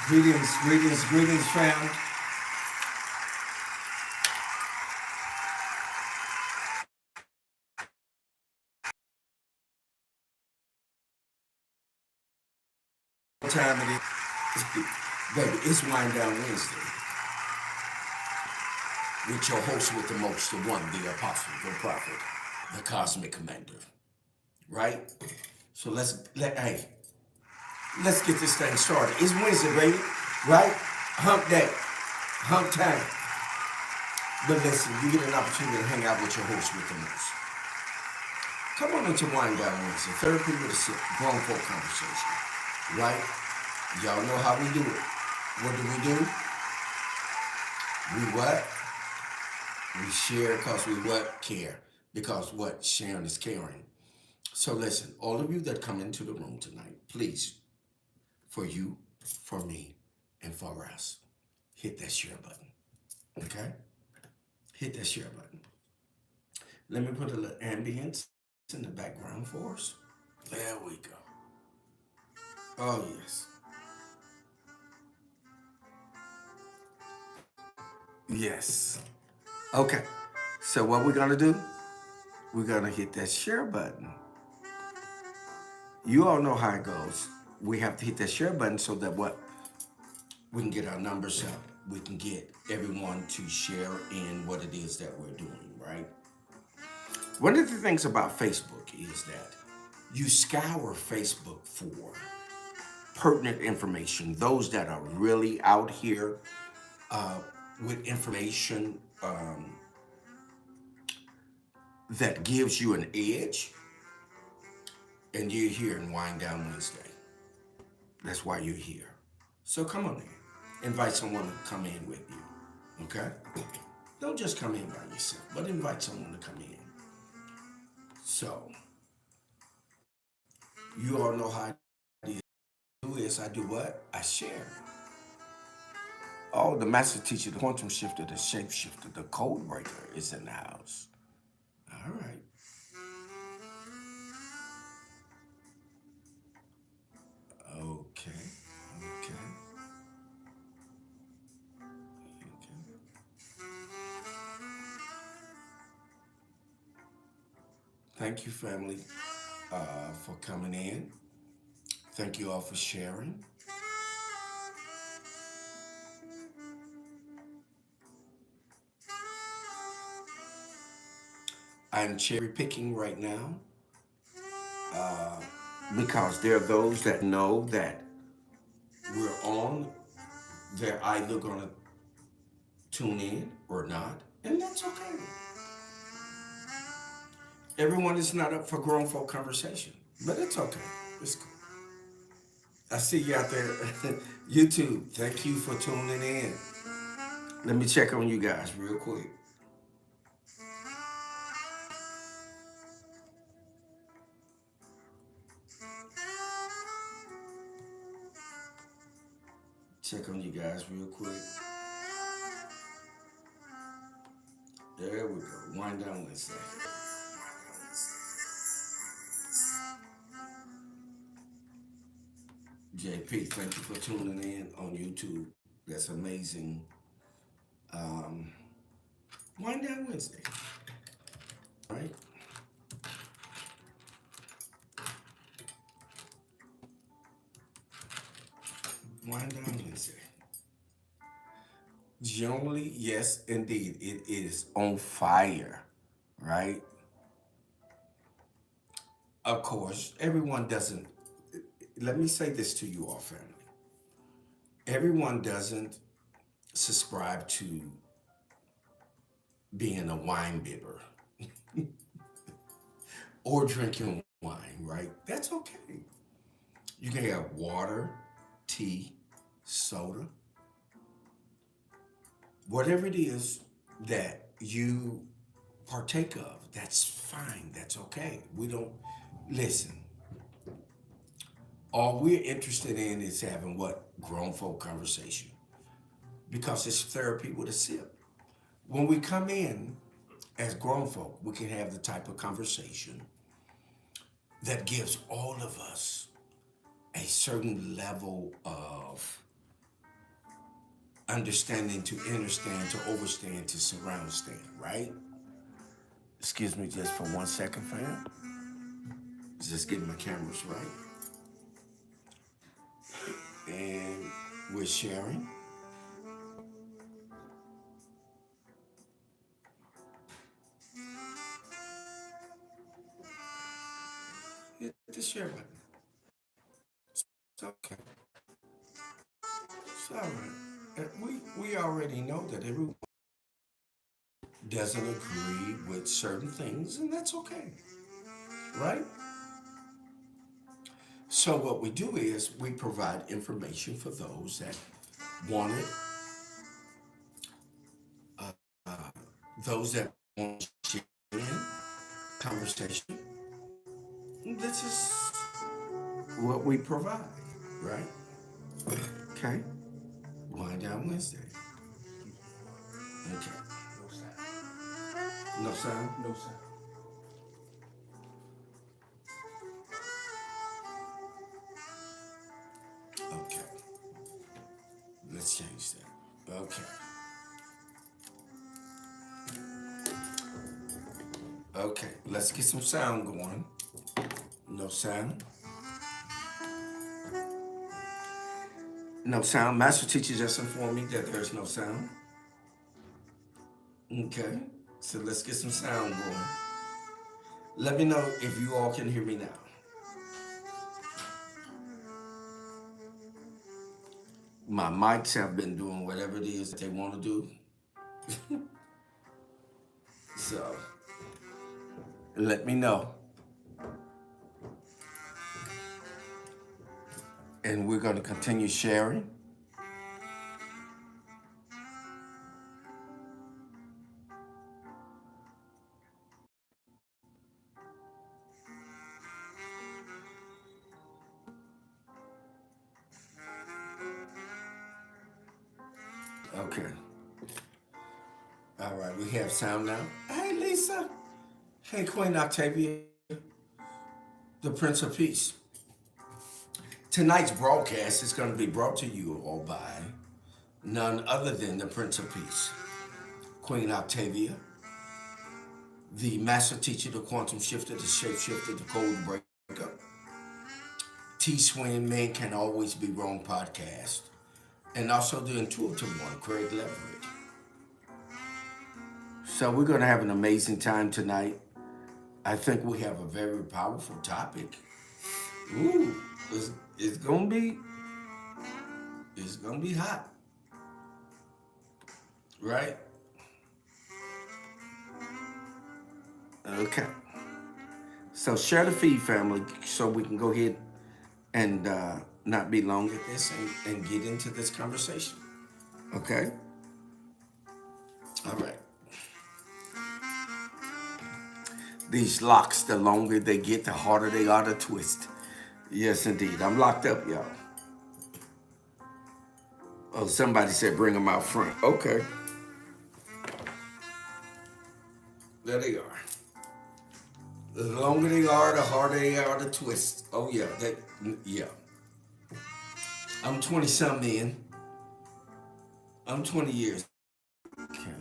Greetings, greetings, greetings, fam. What time it is? Baby, it's Wind Down Wednesday with your host with the most, the one, the apostle, the prophet, the cosmic commander, right? So hey, let's get this thing started. It's Wednesday, baby, right? Hump day, hump time. But listen, you get an opportunity to hang out with your host with the most. Come on into Wind Down Wednesday, therapy with a sip, grown folk conversation, right? Y'all know how we do it. What do? We what? We share because we what? Care. Because what? Sharing is caring. So listen, all of you that come into the room tonight, please, for you, for me, and for us, hit that share button. Okay? Hit that share button. Let me put a little ambience in the background for us. There we go. Oh, yes. Yes. Okay. So what we're going to do? We're going to hit that share button. You all know how it goes. We have to hit that share button so that what? We can get our numbers up. We can get everyone to share in what it is that we're doing, right? One of the things about Facebook is that you scour Facebook for pertinent information, those that are really out here with information that gives you an edge, and you're here in Wind Down Wednesday. That's why you're here. So come on in. Invite someone to come in with you. Okay? Don't just come in by yourself, but invite someone to come in. So, you all know how I do is I do what? I share. Oh, the master teacher, the quantum shifter, the shapeshifter, the code breaker is in the house. All right. Okay. Okay. Okay. Thank you, family, for coming in. Thank you all for sharing. I'm cherry picking right now because there are those that know that we're on. They're either going to tune in or not, and that's okay. Everyone is not up for grown folk conversation, but it's okay. It's cool. I see you out there. YouTube, thank you for tuning in. Let me check on you guys real quick. Check on you guys real quick. There we go. Wind down Wednesday. JP, thank you for tuning in on YouTube. That's amazing. Um, Wind down Wednesday. All right. Wind down Wednesday. Generally, yes, indeed, it is on fire, right? Of course, everyone doesn't. Let me say this to you all, family. Everyone doesn't subscribe to being a wine bibber or drinking wine, right? That's okay. You can have water, tea, soda, whatever it is that you partake of, that's fine. That's okay. We don't listen. All we're interested in is having what? Grown folk conversation. Because it's therapy with a sip. When we come in as grown folk, we can have the type of conversation that gives all of us a certain level of understanding to understand to overstand to surround stand, right? Excuse me just for 1 second, fam. Just getting my cameras right. And we're sharing. Hit the share button. It's okay. It's all right. We already know that everyone doesn't agree with certain things, and that's okay, right? So what we do is we provide information for those that want it, those that want to share in conversation. This is what we provide, right? Okay. Wind down Wednesday. Okay. No sound? No sound. Okay. Let's change that. Okay. Okay. Let's get some sound going. No sound. No sound. Master teacher just informed me that there's no sound. Okay. So let's get some sound going. Let me know if you all can hear me now. My mics have been doing whatever it is that they want to do. So let me know. And we're going to continue sharing. Okay. All right, we have sound now. Hey, Lisa. Hey, Queen Octavia, the Prince of Peace. Tonight's broadcast is going to be brought to you all by none other than the Prince of Peace, Queen Octavia, the Master Teacher, the Quantum Shifter, the Shapeshifter, the Code Breaker, T-Swin, Man Can Always Be Wrong podcast, and also the Intuitive One, Craig Leverett. So we're going to have an amazing time tonight. I think we have a very powerful topic. Ooh, it's gonna be hot, right? Okay. So share the feed, family, so we can go ahead and not be long at this and get into this conversation. Okay. All right. These locks, the longer they get, the harder they are to twist. Yes, indeed. I'm locked up, y'all. Oh, somebody said bring them out front. Okay. There they are. The longer they are, the harder they are to twist. Oh, yeah. Yeah. I'm 20-something in. I'm 20 years. Okay.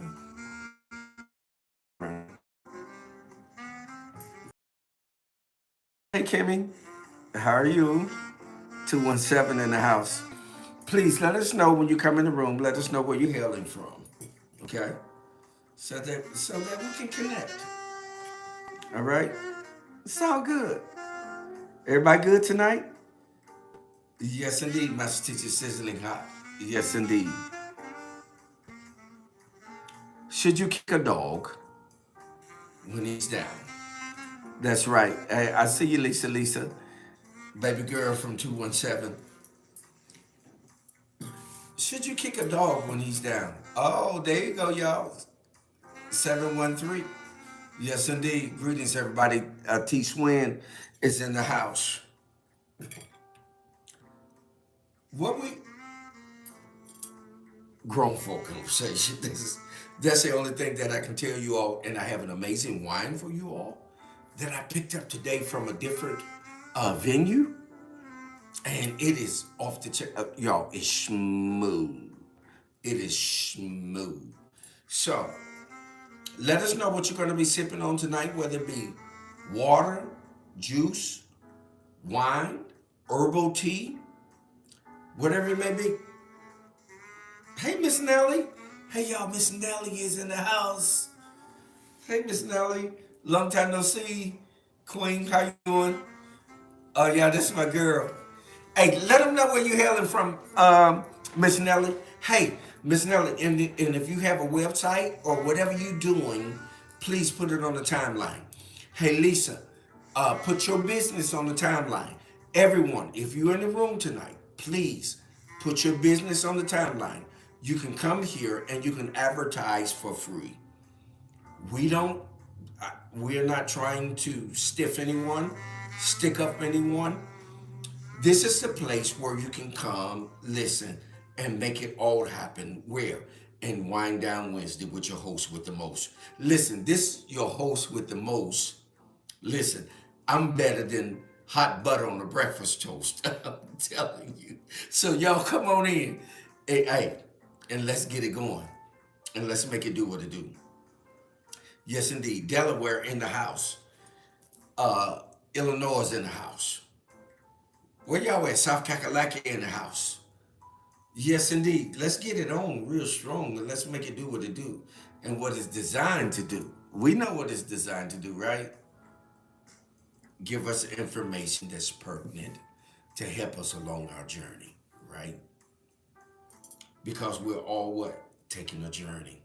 Hey, Kimmy. How are you? 217 in the house. Please let us know when you come in the room. Let us know where you're hailing from. Okay? So that we can connect. All right? It's all good. Everybody good tonight? Yes, indeed, Master Teacher Sizzling Hot. Yes, indeed. Should you kick a dog when he's down? That's right. Hey, I see you, Lisa. Baby girl from 217. Should you kick a dog when he's down? Oh, there you go, y'all. 713. Yes, indeed. Greetings, everybody. T-Swin is in the house. What we... Grown folk conversation. That's the only thing that I can tell you all. And I have an amazing wine for you all that I picked up today from a different venue. And it is off the chain. Y'all, it's smooth. It is smooth. So let us know what you're going to be sipping on tonight, whether it be water, juice, wine, herbal tea, whatever it may be. Hey, Miss Nelly. Hey, y'all, Miss Nelly is in the house. Hey, Miss Nelly. Long time no see. Queen, how you doing? Oh, yeah, this is my girl. Hey, let them know where you're hailing from, Miss Nelly. Hey, Miss Nelly, and if you have a website or whatever you're doing, please put it on the timeline. Hey, Lisa, put your business on the timeline. Everyone, if you're in the room tonight, please put your business on the timeline. You can come here and you can advertise for free. We don't, we're not trying to stiff anyone, stick up anyone. This is the place where you can come, listen, and make it all happen. Where? In Wind Down Wednesday with your host with the most. Listen, this your host with the most. Listen, I'm better than hot butter on a breakfast toast. I'm telling you. So y'all come on in. Hey, and let's get it going. And let's make it do what it do. Yes, indeed. Delaware in the house. Illinois is in the house. Where y'all at? South Kakalaki in the house. Yes, indeed. Let's get it on real strong and let's make it do what it do and what it's designed to do. We know what it's designed to do, right? Give us information that's pertinent to help us along our journey, right? Because we're all what? Taking a journey.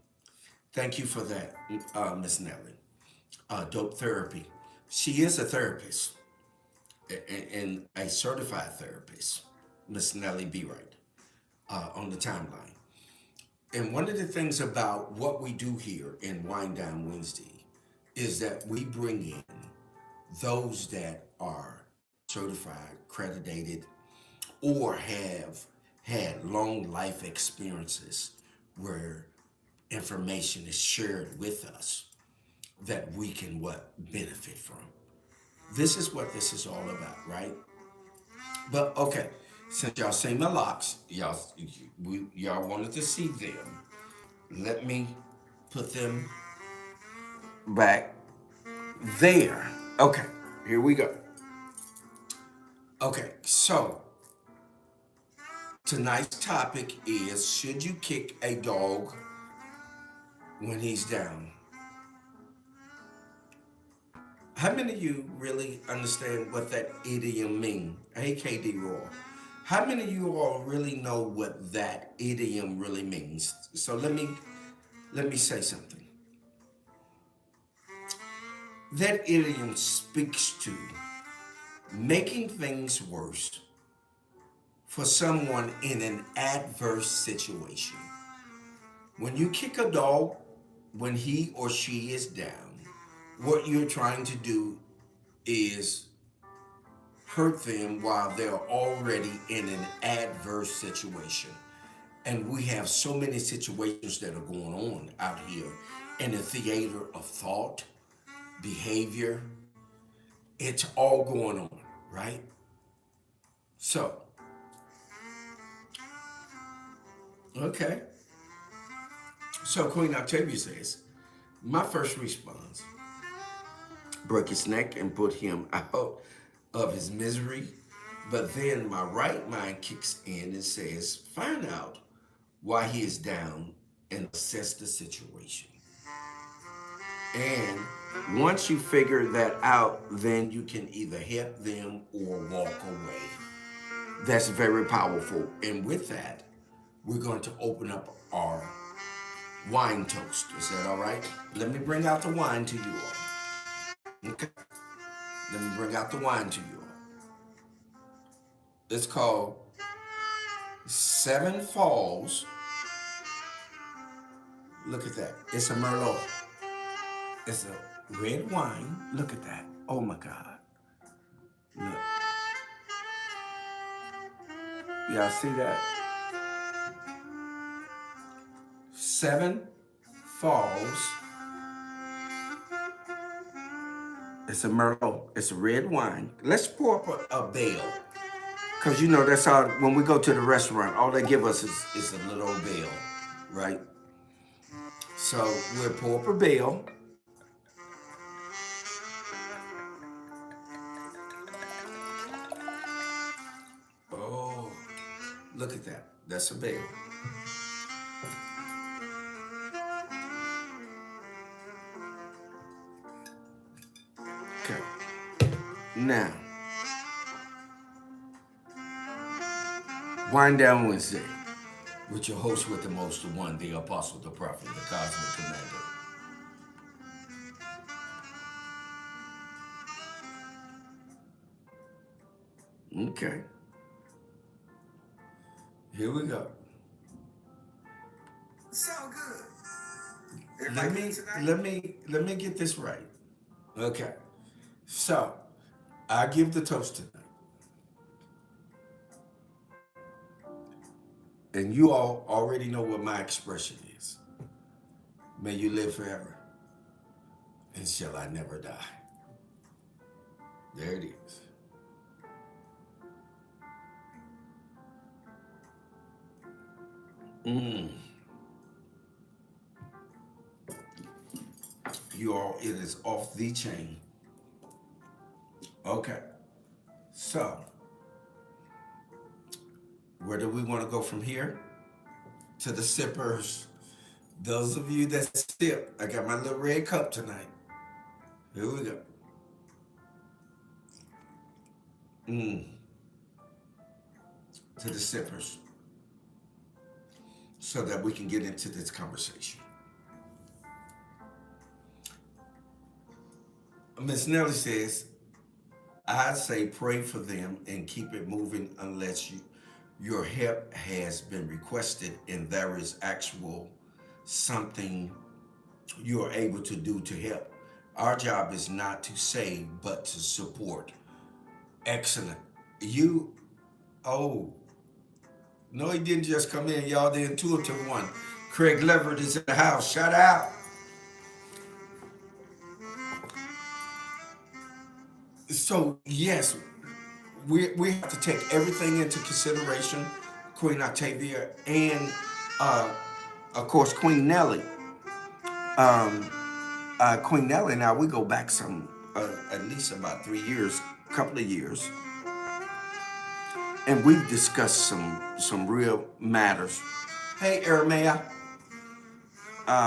Thank you for that, Miss Nelly. Dope Therapy. She is a therapist and a certified therapist, Miss Nelly B. Wright, on the timeline. And one of the things about what we do here in Wind Down Wednesday is that we bring in those that are certified, accredited, or have had long life experiences where information is shared with us that we can what benefit from. This is what this is all about, right? But okay, since y'all seen my locks, y'all wanted to see them. Let me put them back there. Okay, here we go. Okay, so tonight's topic is, should you kick a dog when he's down? How many of you really understand what that idiom means? Hey, KD Roy. How many of you all really know what that idiom really means? So let me say something. That idiom speaks to making things worse for someone in an adverse situation. When you kick a dog when he or she is down, what you're trying to do is hurt them while they're already in an adverse situation. And we have so many situations that are going on out here in the theater of thought, behavior. It's all going on, right? So, okay. So Queen Octavia says, my first response, break his neck and put him out of his misery. But then my right mind kicks in and says, find out why he is down and assess the situation. And once you figure that out, then you can either help them or walk away. That's very powerful. And with that, we're going to open up our wine toast. Is that all right? Let me bring out the wine to you all. Okay. Let me bring out the wine to you all. It's called Seven Falls. Look at that. It's a Merlot. It's a red wine. Look at that. Oh my God. Look. Y'all see that? Seven Falls. It's a Merlot. It's a red wine. Let's pour up a bale. Because you know that's how, when we go to the restaurant, all they give us is a little old bale. right? So we'll pull up a bell. Oh, look at that. That's a bell. Okay. Now, Wind Down Wednesday with your host with the most, the one, the apostle, the prophet, the cosmic commander. Okay, here we go. So good. Let me get this right. Okay. So I give the toast tonight. And you all already know what my expression is. May you live forever. And shall I never die. There it is. You all, it is off the chain. Okay. So, where do we want to go from here? To the sippers. Those of you that sip, I got my little red cup tonight. Here we go. To the sippers. So that we can get into this conversation. Miss Nelly says, I say pray for them and keep it moving unless your help has been requested and there is actual something you are able to do to help. Our job is not to save, but to support. Excellent. You, oh, no, he didn't just come in. Y'all did 2 to 1. Craig Leverett is in the house. Shout out. So, yes, we have to take everything into consideration, Queen Octavia, and of course Queen Nellie. Queen Nellie and I, we go back some at least about 3 years, couple of years, and we've discussed some real matters. Hey, Aramea,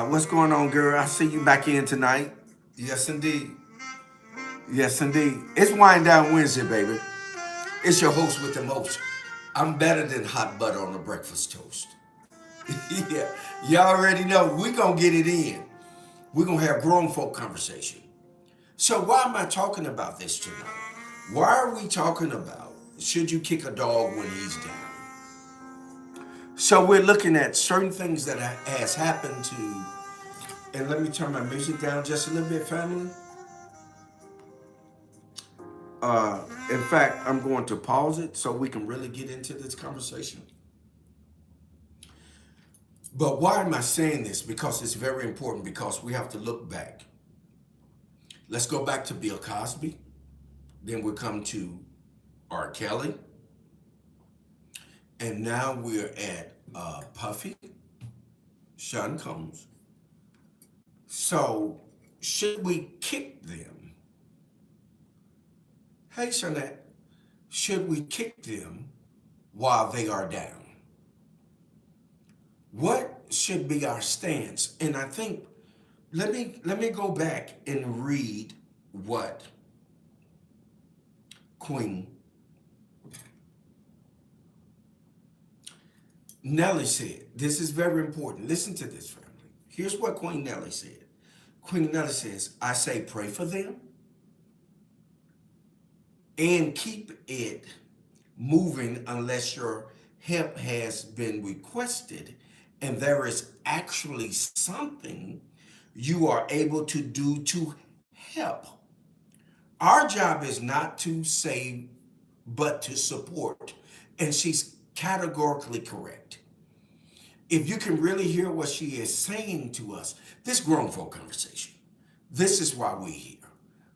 what's going on, girl? I see you back in tonight. Yes, indeed. Yes, indeed. It's Wind Down Wednesday, baby. It's your host with the most. I'm better than hot butter on a breakfast toast. Yeah, y'all already know we gonna get it in. We're gonna have grown folk conversation. So why am I talking about this tonight? Why are we talking about should you kick a dog when he's down? So we're looking at certain things that has happened to, and let me turn my music down just a little bit, family. In fact, I'm going to pause it so we can really get into this conversation. But why am I saying this? Because it's very important, because we have to look back. Let's go back to Bill Cosby. Then we'll come to R. Kelly. And now we're at Puffy, Sean Combs. So should we kick them? Hey, Shanette, should we kick them while they are down? What should be our stance? And I think let me go back and read what Queen Nellie said. This is very important. Listen to this, family. Here's what Queen Nellie said. Queen Nellie says, I say pray for them and keep it moving unless your help has been requested and there is actually something you are able to do to help. Our job is not to save, but to support. And she's categorically correct. If you can really hear what she is saying to us, this grown folk conversation, this is why we're here,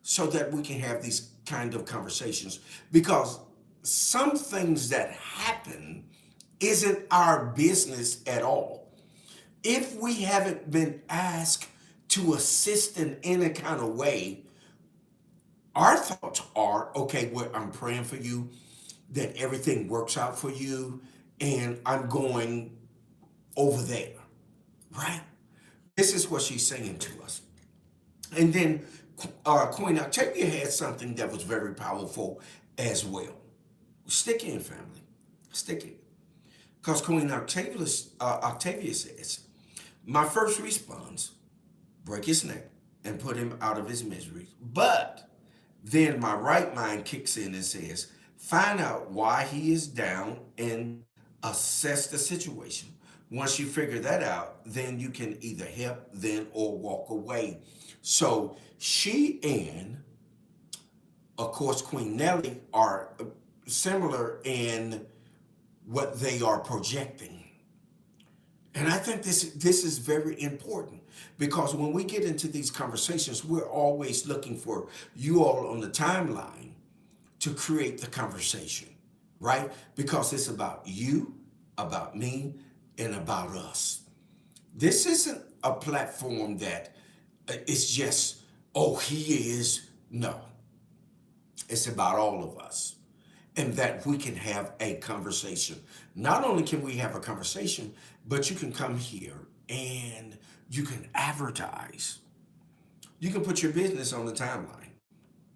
so that we can have these kind of conversations, because some things that happen isn't our business at all. If we haven't been asked to assist in any kind of way, our thoughts are, okay, well, I'm praying for you, that everything works out for you, and I'm going over there, right? This is what she's saying to us. And then Queen Octavia had something that was very powerful as well. Stick in, family. Stick in. Because Octavia says, my first response, break his neck and put him out of his misery. But then my right mind kicks in and says, find out why he is down and assess the situation. Once you figure that out, then you can either help then or walk away. So she and, of course, Queen Nellie are similar in what they are projecting. And I think this is very important because when we get into these conversations, we're always looking for you all on the timeline to create the conversation, right? Because it's about you, about me, and about us. This isn't a platform that it's just, oh, he is. No, it's about all of us. And that we can have a conversation. Not only can we have a conversation, but you can come here and you can advertise. You can put your business on the timeline.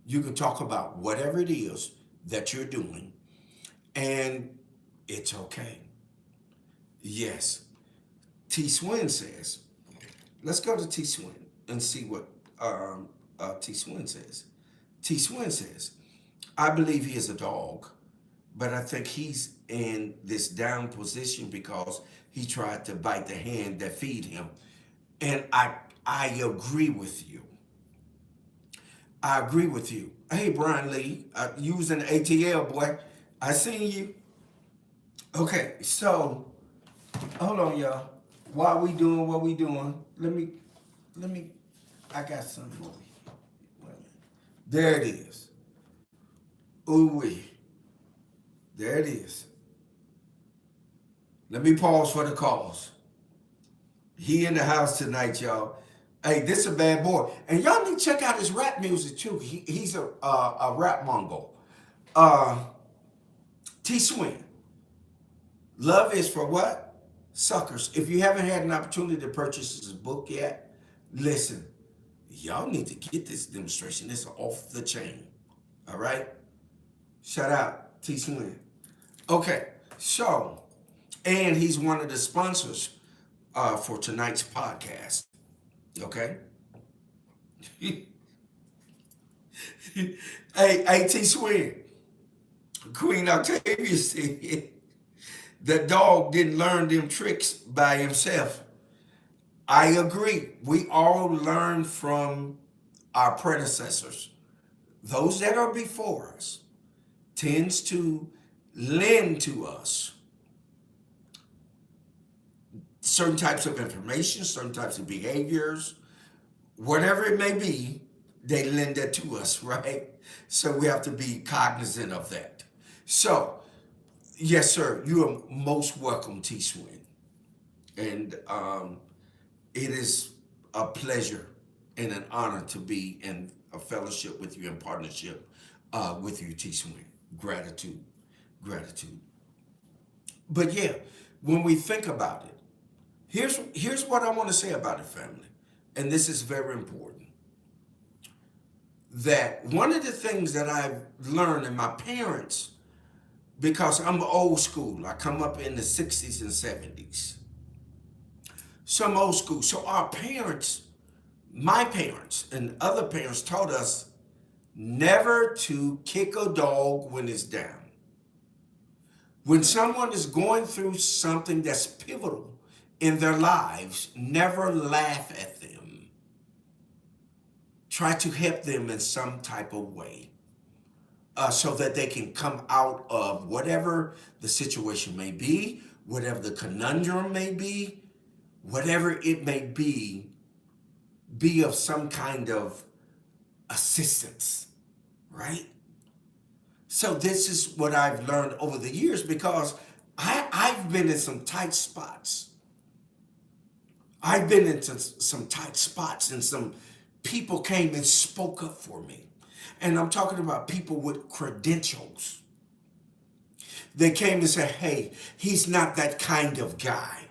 You can talk about whatever it is that you're doing, and it's okay. Yes. T Swin says, let's go to T Swin and see what T Swin says. T Swin says, I believe he is a dog, but I think he's in this down position because he tried to bite the hand that feed him. And I agree with you. I agree with you. Hey, Brian Lee, you was in the ATL, boy. I seen you. Okay, so hold on, y'all. While we doing what we doing, let me. I got something over here. Wait a minute. There it is. Ooh wee. There it is. Let me pause for the calls. He in the house tonight, y'all. Hey, this is a bad boy, and y'all need to check out his rap music too. He's a rap Mongol. Uh, T Swin. Love is for what? Suckers. If you haven't had an opportunity to purchase his book yet, listen. Y'all need to get this demonstration. It's off the chain. All right? Shout out T Swin. Okay, so, and he's one of the sponsors for tonight's podcast. Okay? Hey, T Swin. Queen Octavia said the dog didn't learn them tricks by himself. I agree. We all learn from our predecessors. Those that are before us tends to lend to us certain types of information, certain types of behaviors, whatever it may be, they lend that to us, right? So we have to be cognizant of that. So, yes, sir, you are most welcome, T Swin. And it is a pleasure and an honor to be in a fellowship with you and partnership with you, T Swin. Gratitude, gratitude. But yeah, when we think about it, here's what I want to say about it, family, and this is very important. That one of the things that I've learned in my parents, because I'm old school, I come up in the 60s and 70s. So I'm old school. So our parents, my parents and other parents taught us never to kick a dog when it's down. When someone is going through something that's pivotal in their lives, never laugh at them. Try to help them in some type of way so that they can come out of whatever the situation may be, whatever the conundrum may be, whatever it may be of some kind of assistance, right? So this is what I've learned over the years because I've been in some tight spots. I've been into some tight spots and some people came and spoke up for me. And I'm talking about people with credentials. They came and said, hey, he's not that kind of guy.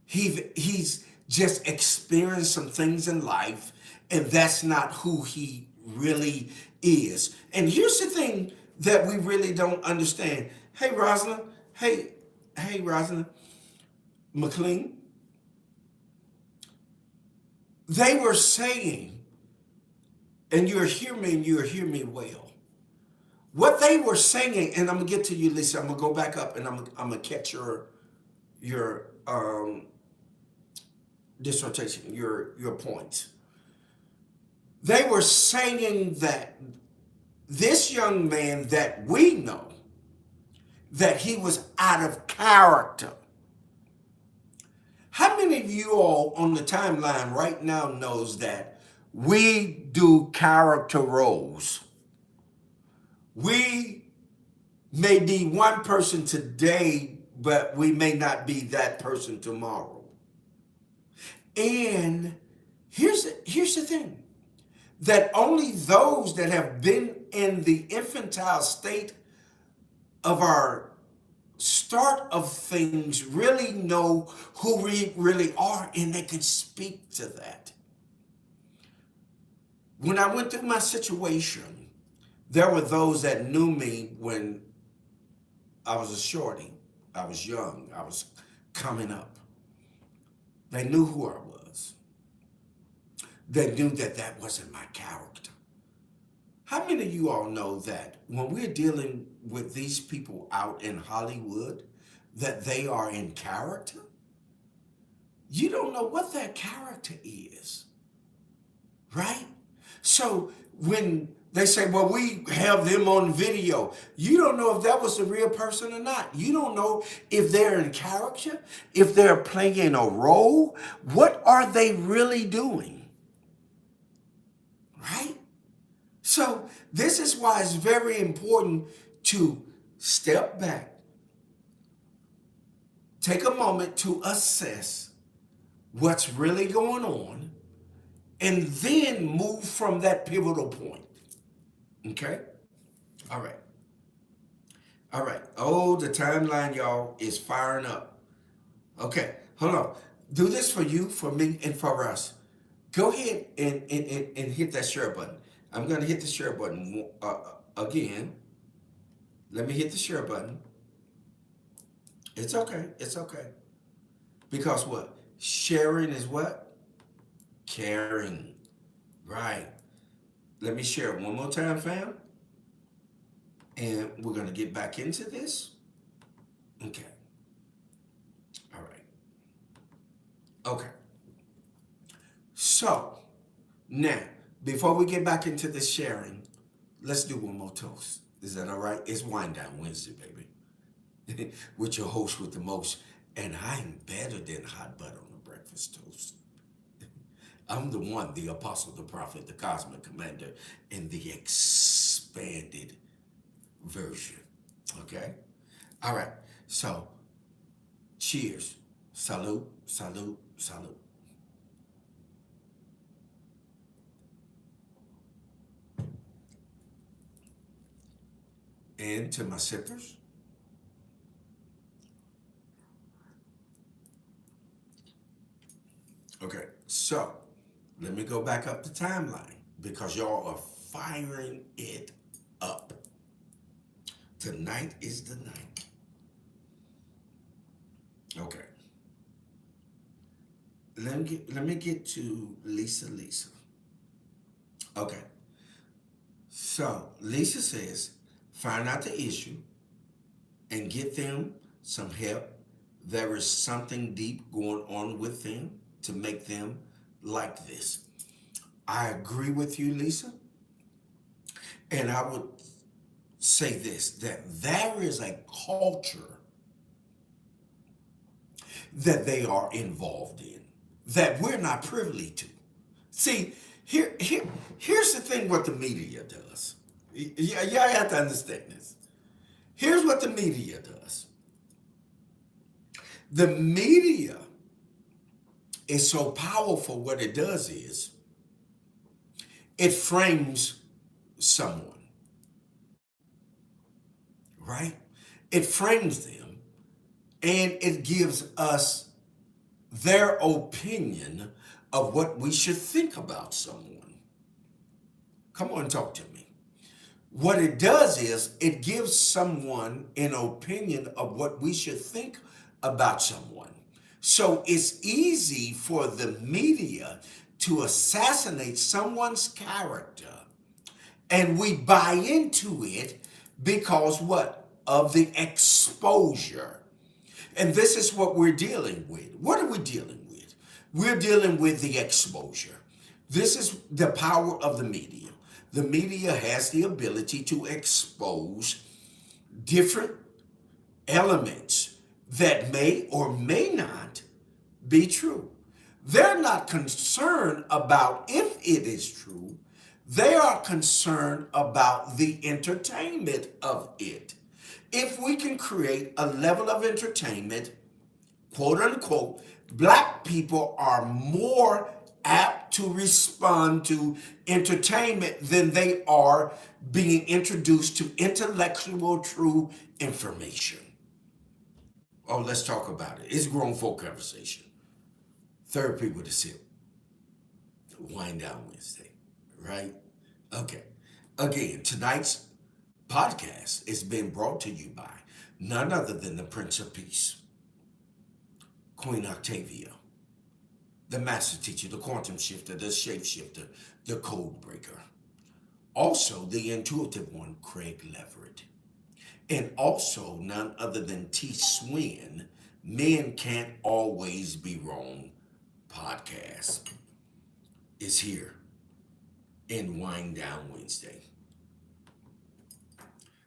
He's just experienced some things in life, and that's not who he really is. And here's the thing that we really don't understand. Hey, Rosalind. Hey, Rosalind McLean. They were saying, and you'll hear me and you'll hear me well. What they were saying, and I'm gonna get to you, Lisa. I'm gonna go back up and I'm gonna catch your dissertation, your points. They were saying that this young man that we know, that he was out of character. How many of you all on the timeline right now knows that we do character roles? We may be one person today, but we may not be that person tomorrow. And here's the thing, that only those that have been in the infantile state of our start of things really know who we really are, and they can speak to that. When I went through my situation, there were those that knew me when I was a shorty. I was young. I was coming up. They knew who I was. They knew that that wasn't my character. How many of you all know that when we're dealing with these people out in Hollywood, that they are in character? You don't know what their character is, right? So when they say, well, we have them on video, you don't know if that was a real person or not. You don't know if they're in character, if they're playing a role. What are they really doing, right? So this is why it's very important to step back, take a moment to assess what's really going on, and then move from that pivotal point. Okay? All right. All right. Oh, the timeline, y'all, is firing up. Okay, hold on. Do this for you, for me, and for us. Go ahead and hit that share button. I'm going to hit the share button again. Let me hit the share button. It's okay. It's okay. Because what? Sharing is what? Caring. Right. Let me share it one more time, fam. And we're going to get back into this. Okay. All right. Okay. So, now, before we get back into the sharing, let's do one more toast. Is that all right? It's Wind Down Wednesday, baby. With your host with the most. And I'm better than hot butter on a breakfast toast. I'm the one, the apostle, the prophet, the cosmic commander, in the expanded version. Okay? All right. So, cheers. Salute, salute, salute. And to my sippers, okay, so let me go back up the timeline because y'all are firing it up. Tonight is the night. Okay. Let me get to Lisa. Okay. So Lisa says, find out the issue and get them some help. There is something deep going on with them to make them like this. I agree with you, Lisa. And I would say this, that there is a culture that they are involved in that we're not privy to. See, here's the thing what the media does. Y'all have to understand this. Here's what the media does. The media is so powerful. What it does is it frames someone, right? It frames them and it gives us their opinion of what we should think about someone. Come on, talk to me. What it does is it gives someone an opinion of what we should think about someone. So it's easy for the media to assassinate someone's character, and we buy into it because what? Of the exposure. And this is what we're dealing with. What are we dealing with? We're dealing with the exposure. This is the power of the media. The media has the ability to expose different elements that may or may not be true. They're not concerned about if it is true. They are concerned about the entertainment of it. If we can create a level of entertainment, quote unquote, black people are more apt to respond to entertainment than they are being introduced to intellectual, true information. Oh, let's talk about it. It's grown folk conversation. Therapy with a sip. Wind down Wednesday, right? Okay. Again, tonight's podcast is being brought to you by none other than the Prince of Peace, Queen Octavia, the master teacher, the quantum shifter, the shapeshifter, the code breaker. Also, the intuitive one, Craig Leverett. And also, none other than T. Swin, Men Can't Always Be Wrong podcast is here in Wind Down Wednesday.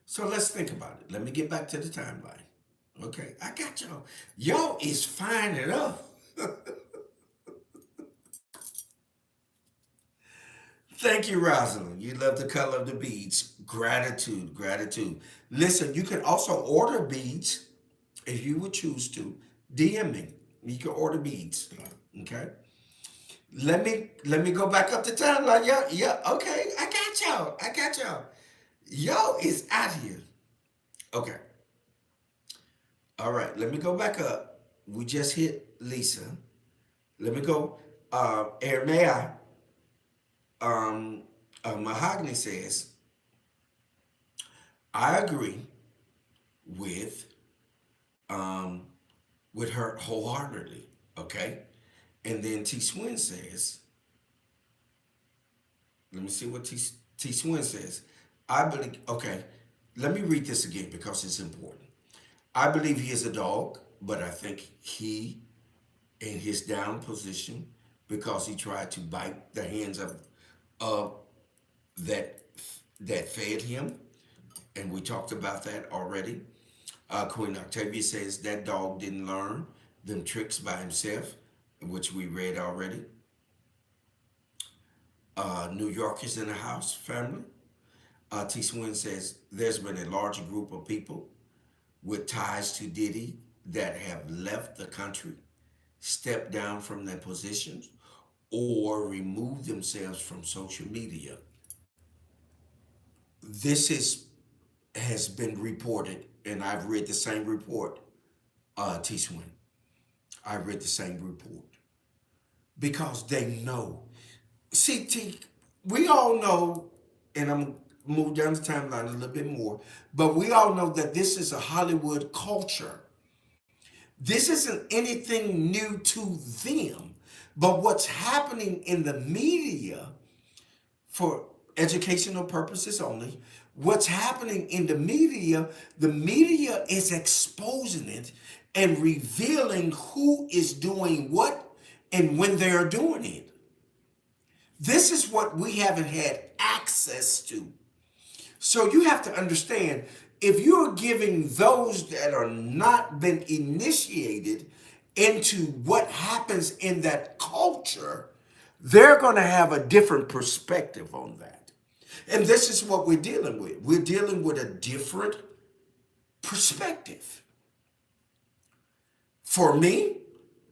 So let's think about it. Let me get back to the timeline. Okay, I got y'all. Y'all is fine it up. Thank you, Rosalind. You love the color of the beads. Gratitude, gratitude. Listen, you can also order beads if you would choose to. DM me. You can order beads. Okay. Let me go back up to timeline. Yeah. Okay, I got y'all. Y'all is out here. Okay. All right. Let me go back up. We just hit Lisa. Let me go. Ermea. Mahogany says, I agree with with her wholeheartedly. Okay. And then T Swin says, let me see what T Swin says. I believe, okay, let me read this again because it's important. I believe he is a dog, but I think he, in his down position, because he tried to bite the hands of that fed him, and we talked about that already. Queen Octavia says that dog didn't learn them tricks by himself, which we read already. New York is in the house, family. T. Swin says there's been a large group of people with ties to Diddy that have left the country, stepped down from their positions, or removed themselves from social media. This has been reported, and I've read the same report, T. Swin. I read the same report because they know. See, T, we all know, and I'm move down the timeline a little bit more, but we all know that this is a Hollywood culture. This isn't anything new to them, but what's happening in the media for educational purposes only, what's happening in the media is exposing it and revealing who is doing what and when they are doing it. This is what we haven't had access to. So you have to understand, if you're giving those that are not been initiated into what happens in that culture, they're going to have a different perspective on that. And this is what we're dealing with. We're dealing with a different perspective. For me,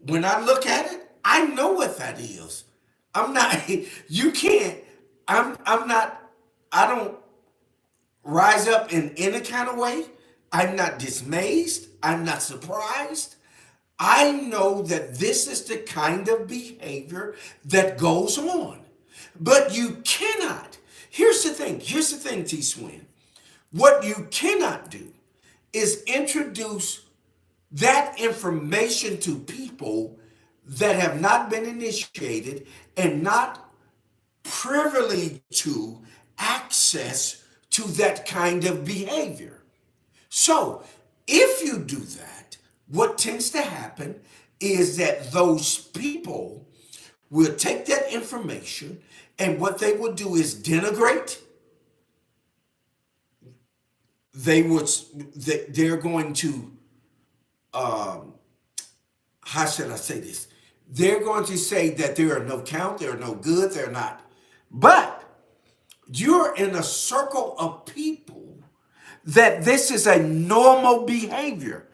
when I look at it, I know what that is. I'm not, you can't, I'm not, I don't rise up in any kind of way. I'm not dismayed. I'm not surprised. I know that this is the kind of behavior that goes on. But you cannot. Here's the thing, T Swin. What you cannot do is introduce that information to people that have not been initiated and not privileged to access to that kind of behavior. So, if you do that, what tends to happen is that those people will take that information and what they will do is denigrate. They would, they're going to, um, how should I say this? They're going to say that there are no count, there are no good, they're not. But you're in a circle of people that this is a normal behavior,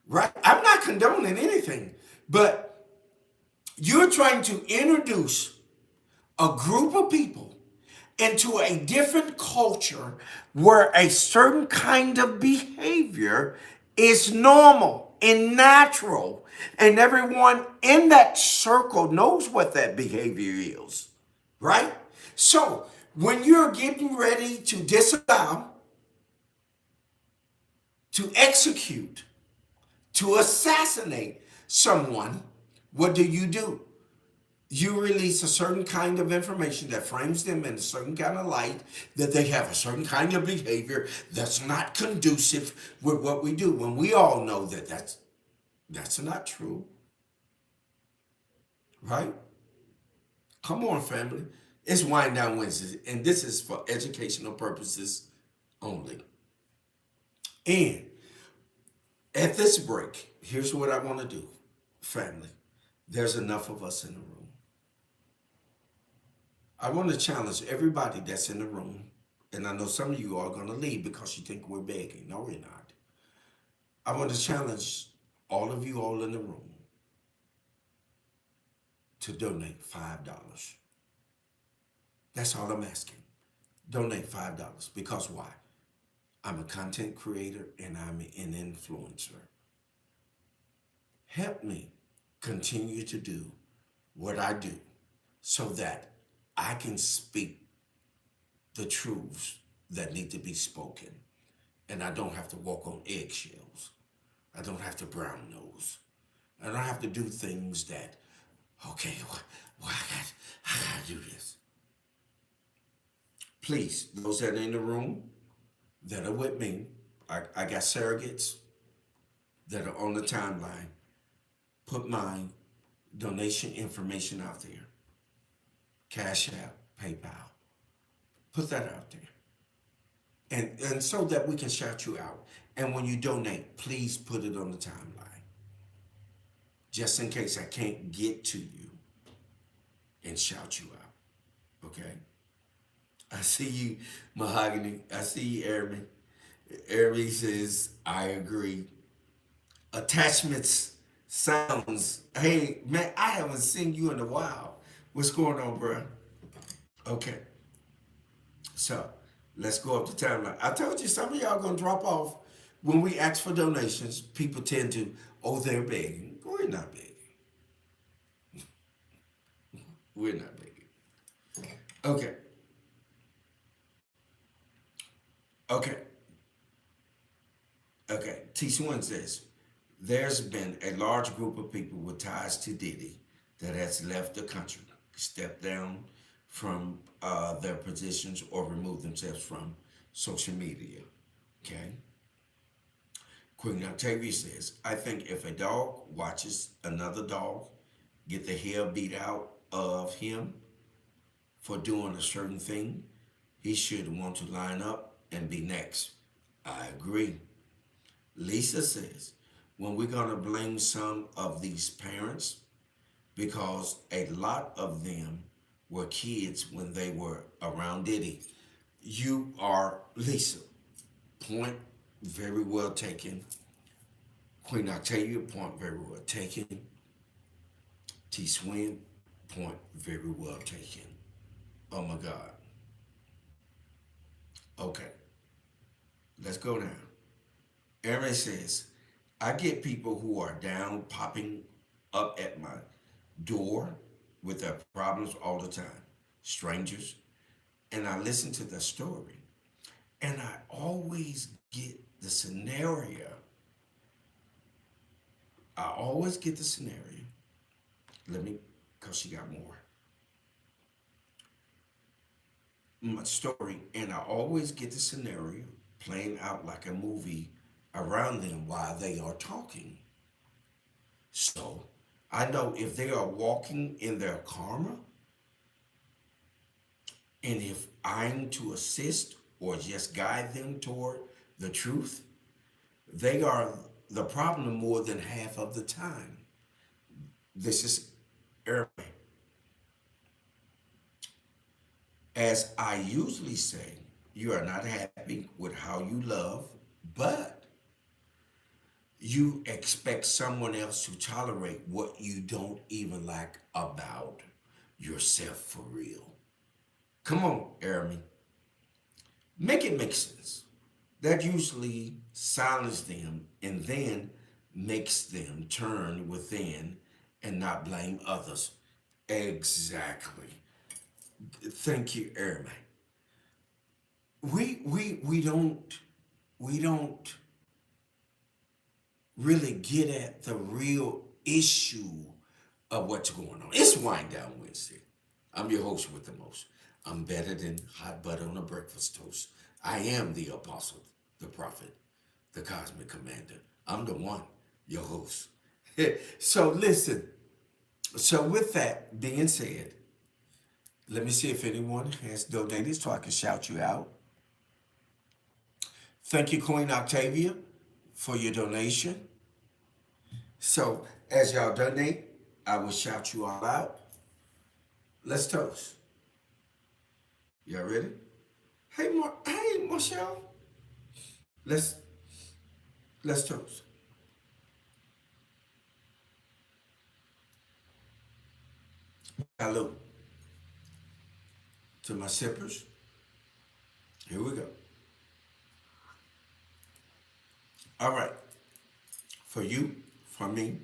right? I'm not condoning anything, but you're trying to introduce a group of people into a different culture where a certain kind of behavior is normal and natural, and everyone in that circle knows what that behavior is, right? So when you're getting ready to disavow, to execute, to assassinate someone, what do? You release a certain kind of information that frames them in a certain kind of light, that they have a certain kind of behavior that's not conducive with what we do. When we all know that that's not true, right? Come on, family. It's Wind Down Wednesday, and this is for educational purposes only. And at this break, here's what I want to do, family. There's enough of us in the room. I want to challenge everybody that's in the room, and I know some of you are going to leave because you think we're begging. No, we're not. I want to challenge all of you all in the room to donate $5. That's all I'm asking. Donate $5. Because why? I'm a content creator and I'm an influencer. Help me continue to do what I do so that I can speak the truths that need to be spoken. And I don't have to walk on eggshells. I don't have to brown nose. I don't have to do things that, okay, well, I gotta do this. Please, those that are in the room that are with me, I got surrogates that are on the timeline. Put my donation information out there. Cash App, PayPal. Put that out there. And so that we can shout you out. And when you donate, please put it on the timeline. Just in case I can't get to you and shout you out. Okay? I see you, Mahogany. I see you, Airman. Airman says, I agree. Attachments sounds. Hey, man, I haven't seen you in a while. What's going on, bro? Okay. So let's go up the timeline. I told you some of y'all gonna drop off when we ask for donations. People tend to, oh, they're begging. We're not begging. We're not begging. Okay. Okay. Okay. T. Swin says, there's been a large group of people with ties to Diddy that has left the country, stepped down from their positions, or removed themselves from social media. Okay. Queen Octavia says, I think if a dog watches another dog get the hell beat out of him for doing a certain thing, he should want to line up and be next. I agree. Lisa says, when we're going to blame some of these parents, because a lot of them were kids when they were around Diddy. You are, Lisa, point very well taken. Queen Octavia, point very well taken. T Swin, point very well taken. Oh my God. Okay, let's go now. Aaron says, I get people who are down popping up at my door with their problems all the time, strangers, and I listen to their story. And I always get the scenario. I always get the scenario. Let me, because she got more. My story, and I always get the scenario playing out like a movie around them while they are talking. So I know if they are walking in their karma, and if I'm to assist or just guide them toward the truth, they are the problem more than half of the time. This is airplane. As I usually say, you are not happy with how you love, but you expect someone else to tolerate what you don't even like about yourself for real. Come on, Jeremy. Make it make sense. That usually silences them and then makes them turn within and not blame others. Exactly. Thank you, Jeremy. We don't really get at the real issue of what's going on. It's Wind Down Wednesday. I'm your host with the most. I'm better than hot butter on a breakfast toast. I am the apostle, the prophet, the cosmic commander. I'm the one, your host. So listen. So with that being said, let me see if anyone has donated so I can shout you out. Thank you, Queen Octavia, for your donation. So as y'all donate, I will shout you all out. Let's toast. Y'all ready? Hey, Michelle. Let's let's toast. Hello to my sippers. Here we go. All right. For you, for me,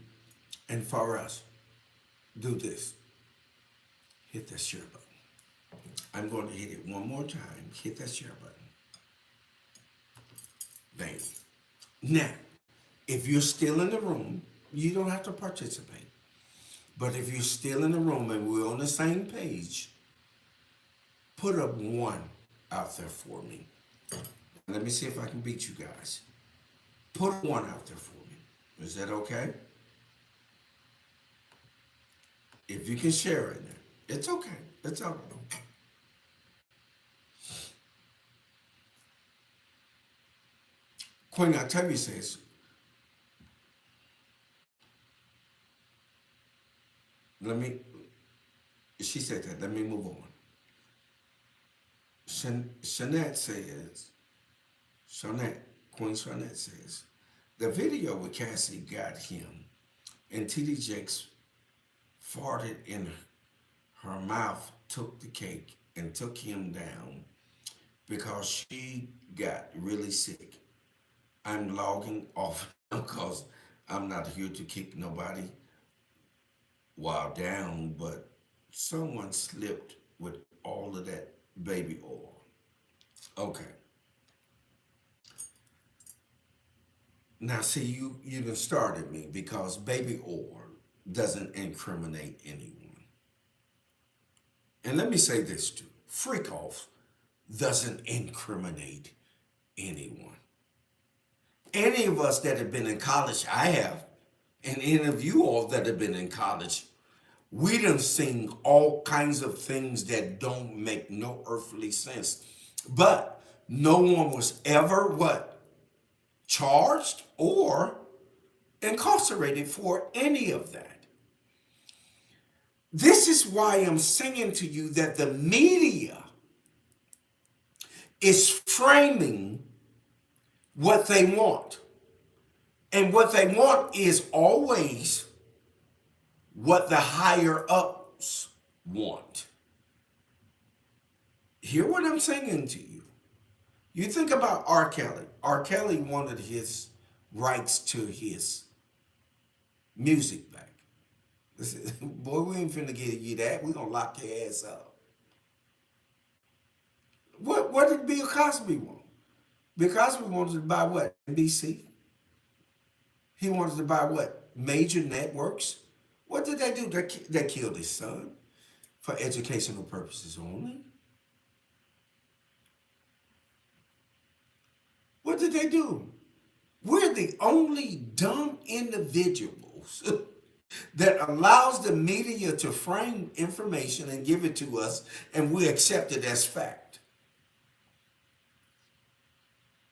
and for us, do this. Hit that share button. I'm going to hit it one more time. Hit that share button. Bang. Now, if you're still in the room, you don't have to participate. But if you're still in the room and we're on the same page, put a one out there for me. Let me see if I can beat you guys. Put a one out there for me. Is that okay? If you can share it, it's okay. It's all right. Queen Octavia says, let me, she said that, let me move on. Shanette says, Shanette, Queen Shanette says, the video with Cassie got him, and TD Jakes farted in her mouth, took the cake, and took him down because she got really sick. I'm logging off because I'm not here to kick nobody while down, but someone slipped with all of that baby oil. Okay. Now see you done started me because baby oil doesn't incriminate anyone. And let me say this too. Freak off doesn't incriminate anyone. Any of us that have been in college, I have, and any of you all that have been in college, we done seen all kinds of things that don't make no earthly sense. But no one was ever what? Charged or incarcerated for any of that. This is why I'm saying to you that the media is framing what they want. And what they want is always what the higher ups want. Hear what I'm saying to you. You think about R. Kelly. R. Kelly wanted his rights to his music back. Listen, boy, we ain't finna give you that. We gonna lock your ass up. What did Bill Cosby want? Bill Cosby wanted to buy what? NBC. He wanted to buy what? Major networks. What did they do? They killed his son for educational purposes only. What did they do? We're the only dumb individuals that allows the media to frame information and give it to us, and we accept it as fact.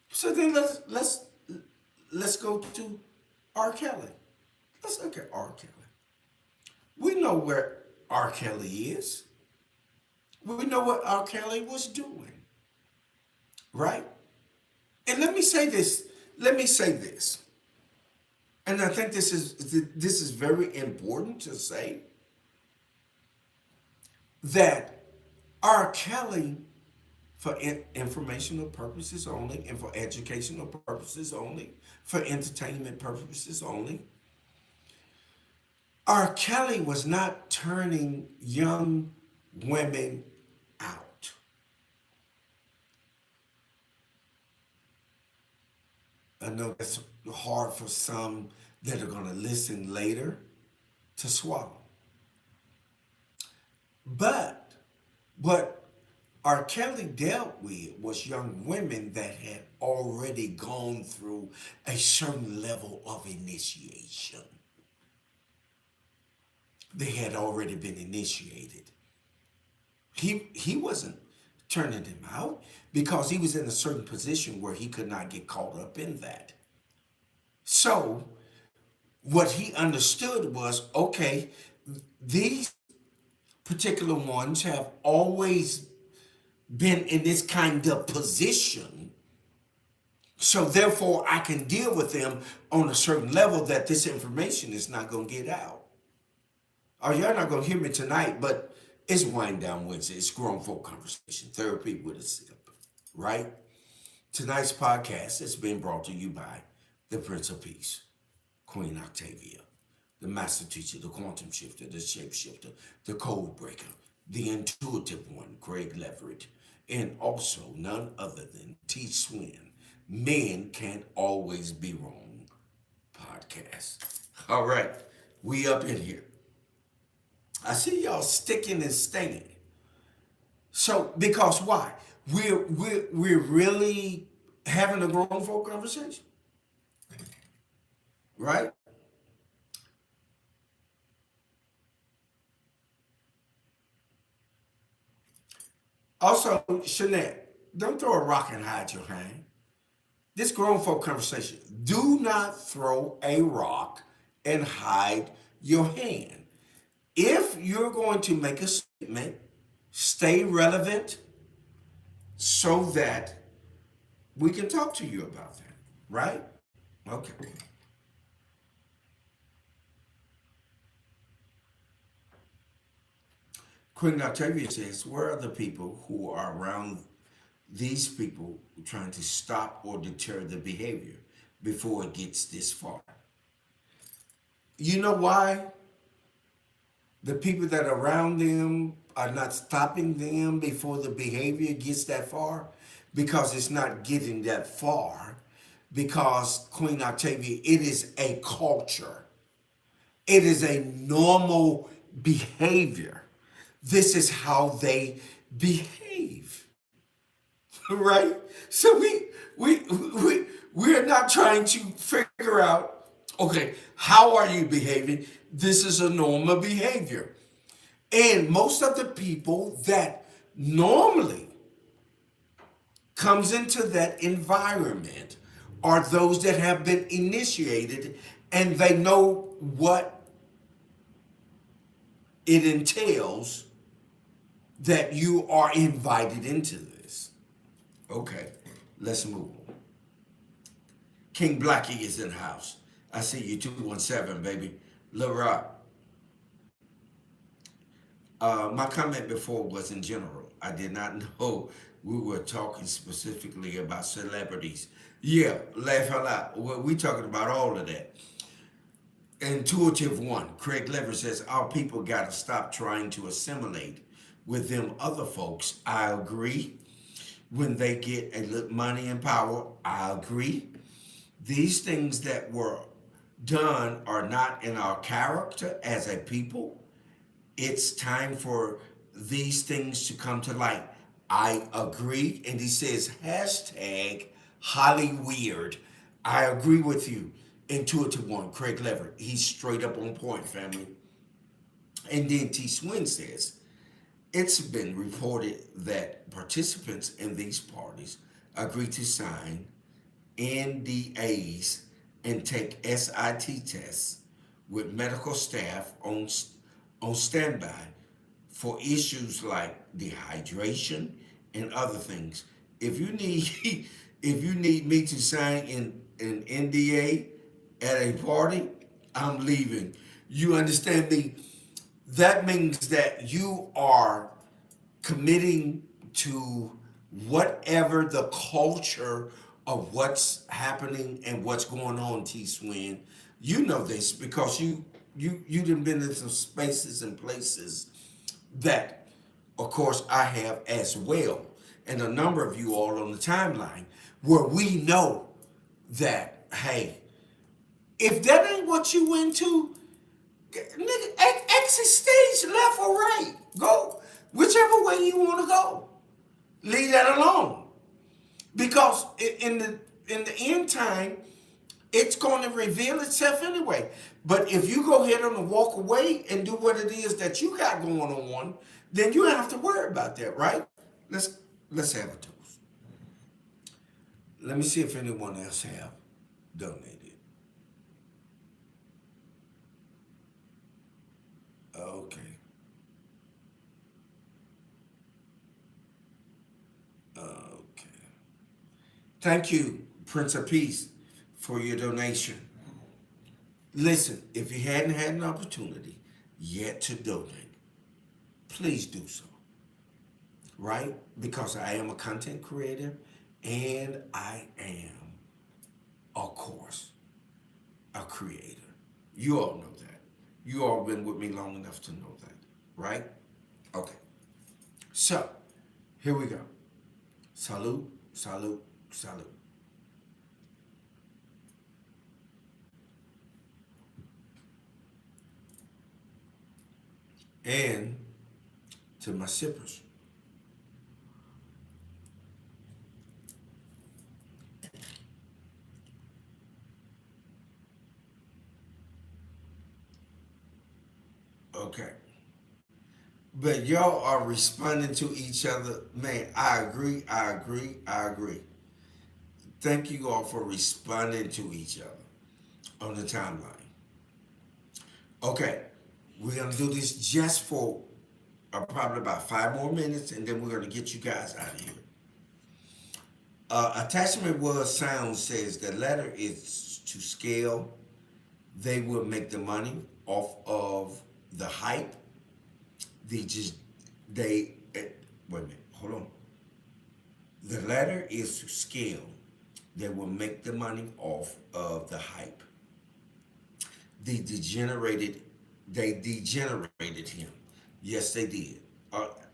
So then let's go to R. Kelly. Let's look at R. Kelly. We know where R. Kelly is. We know what R. Kelly was doing, right? And let me say this. Let me say this. And I think this is very important to say that R. Kelly, for informational purposes only, and for educational purposes only, for entertainment purposes only, R. Kelly was not turning young women out. I know that's hard for some that are going to listen later to swallow. But what R. Kelly dealt with was young women that had already gone through a certain level of initiation. They had already been initiated. He wasn't turning them out because he was in a certain position where he could not get caught up in that. So what he understood was, okay, these particular ones have always been in this kind of position. So therefore I can deal with them on a certain level that this information is not going to get out. Or y'all not going to hear me tonight, but it's Wind Down Wednesday. It's Grown Folk Conversation, Therapy with a Sip, right? Tonight's podcast is being brought to you by the Prince of Peace, Queen Octavia, the Master Teacher, the Quantum Shifter, the Shapeshifter, the Code Breaker, the Intuitive One, Greg Leverett, and also none other than T. Swin, Men Can't Always Be Wrong podcast. All right, we up in here. I see y'all sticking and staying. So, because why? We're really having a grown folk conversation, right? Also, Shanette, don't throw a rock and hide your hand. This grown folk conversation. Do not throw a rock and hide your hand. If you're going to make a statement, stay relevant so that we can talk to you about that, right? Okay. Queen Octavia says, where are the people who are around these people trying to stop or deter the behavior before it gets this far? You know why? The people that are around them are not stopping them before the behavior gets that far, because it's not getting that far, because Queen Octavia, it is a culture. It is a normal behavior. This is how they behave, right? So we're not trying to figure out, okay, how are you behaving? This is a normal behavior. And most of the people that normally comes into that environment are those that have been initiated and they know what it entails that you are invited into this. Okay, let's move on. King Blackie is in the house. I see you 217, baby. Lil Rock. My comment before was in general. I did not know we were talking specifically about celebrities. Yeah, laugh out loud. We talking about all of that. Intuitive one, Craig Lever says, our people got to stop trying to assimilate with them other folks. I agree. When they get a little money and power, I agree. These things that were done are not in our character as a people. It's time for these things to come to light. I agree. And he says, hashtag Holly Weird. I agree with you. Intuitive one, Craig Leverett. He's straight up on point, family. And then T. Swin says, it's been reported that participants in these parties agree to sign NDAs and take SIT tests with medical staff on standby for issues like dehydration and other things. If you need if you need me to sign an NDA at a party, I'm leaving. You understand me? That means that you are committing to whatever the culture of what's happening and what's going on, T Swin. You know this because you done been in some spaces and places that of course I have as well. And a number of you all on the timeline where we know that, hey, if that ain't what you into, nigga, exit stage left or right. Go whichever way you want to go. Leave that alone. Because in the end time, it's going to reveal itself anyway. But if you go ahead and walk away and do what it is that you got going on, then you don't have to worry about that, right? Let's let's have a toast. Let me see if anyone else have donated. Okay. Okay. Thank you, Prince of Peace, for your donation. Listen, if you hadn't had an opportunity yet to donate, please do so, right? Because I am a content creator and I am, of course, a creator. You all know that. You all been with me long enough to know that, right? Okay. So, here we go. Salute, salute, salute. And to my sippers. Okay. But y'all are responding to each other. Man, I agree, I agree, I agree. Thank you all for responding to each other on the timeline. Okay, we're gonna do this just for probably about 5 more minutes, and then we're gonna get you guys out of here. Attachment was sound says the letter is to scale. They will make the money off of the hype. They just wait a minute, hold on. The letter is to scale. They will make the money off of the hype. They degenerated. They degenerated him. Yes, they did.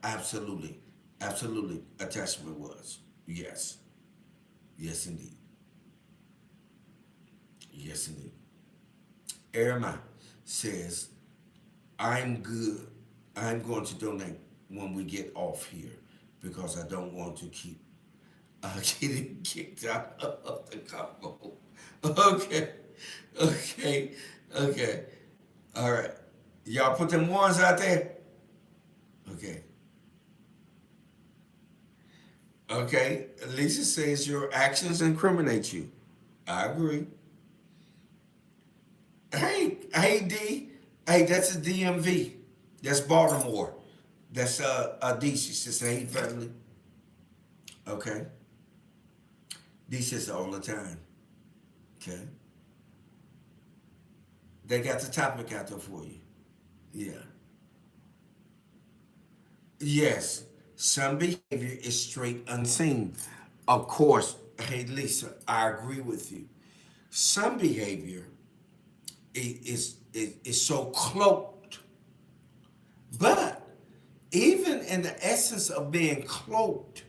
Absolutely, absolutely. Attachment was yes, yes indeed, yes indeed. Erma says, "I'm good. I'm going to donate when we get off here because I don't want to keep getting kicked out of the combo." Okay, okay, okay. All right. Y'all put them ones out there? Okay. Okay. Lisa says your actions incriminate you. I agree. Hey, D. Hey, that's a DMV. That's Baltimore. That's D. She says, hey, family. Okay. D says all the time. Okay. They got the topic out there for you. Yeah. Yes, some behavior is straight unseen. Of course, hey Lisa, I agree with you. Some behavior is so cloaked, but even in the essence of being cloaked,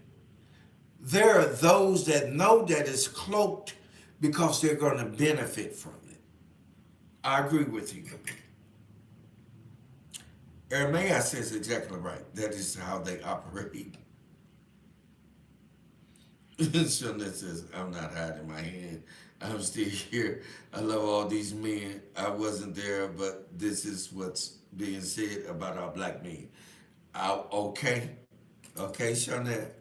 there are those that know that it's cloaked because they're going to benefit from it. I agree with you. Ermea says exactly right. That is how they operate. Shonda says, I'm not hiding my hand. I'm still here. I love all these men. I wasn't there, but this is what's being said about our black men. Okay. Okay, Shonda.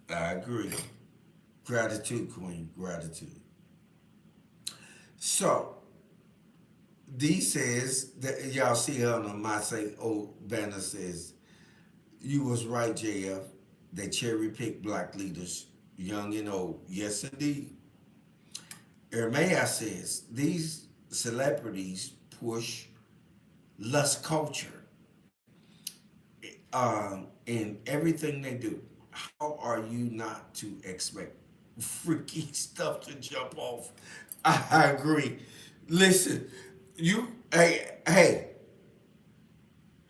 I agree. Gratitude, Queen. Gratitude. So, D says that y'all see her on the My Say old banner says, you was right, JF. They cherry pick black leaders, young and old. Yes, indeed. Ermea says these celebrities push lust culture in everything they do. How are you not to expect freaky stuff to jump off? I agree. Listen, hey,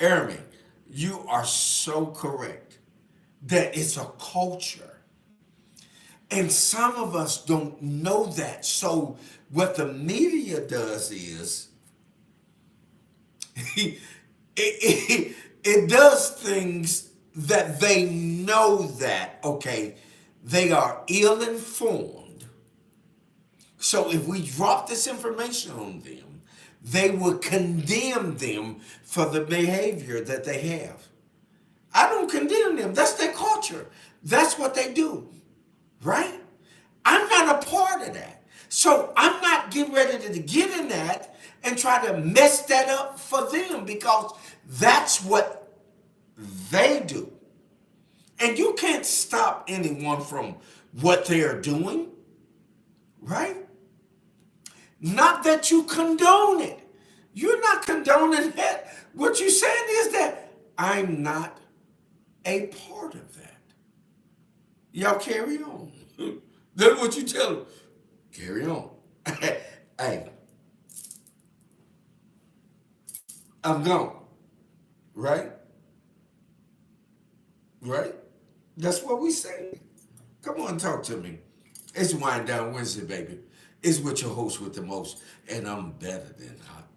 Airman, you are so correct that it's a culture. And some of us don't know that. So what the media does is it does things that they know that, okay, they are ill informed. So if we drop this information on them, they will condemn them for the behavior that they have. I don't condemn them. That's their culture. That's what they do, right? I'm not a part of that. So I'm not getting ready to get in that and try to mess that up for them because that's what they do. And you can't stop anyone from what they are doing, right? Not that you condone it. You're not condoning that. What you're saying is that I'm not a part of that. Y'all carry on. That's what you tell them. Carry on. Hey, I'm gone. Right? Right? That's what we say. Come on, talk to me. It's Wind Down Wednesday, baby. It's with your host with the most, and I'm better than hot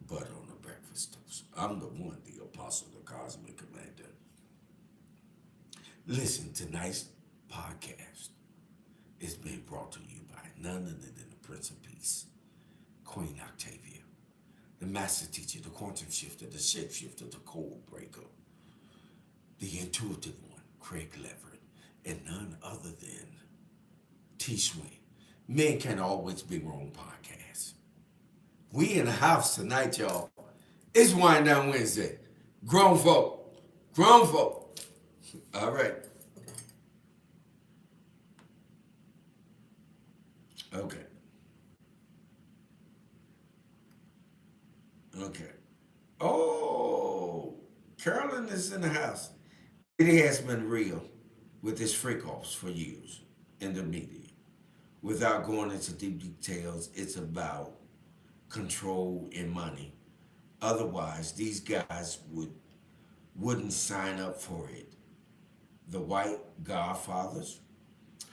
butter on a breakfast toast. I'm the one, the apostle, the cosmic commander. Listen, tonight's podcast is being brought to you by none other than the Prince of Peace, Queen Octavia, the master teacher, the quantum shifter, the shapeshifter, the code breaker, the intuitive one, Craig Leverett, and none other than T Swing. Men Can't Always Be Wrong podcast. We in the house tonight, y'all. It's Wind Down Wednesday. Grown folk. Grown folk. All right. Okay. Okay. Oh, Carolyn is in the house. It has been real with his freak offs for years in the media. Without going into deep details, it's about control and money. Otherwise, these guys wouldn't sign up for it. The white godfathers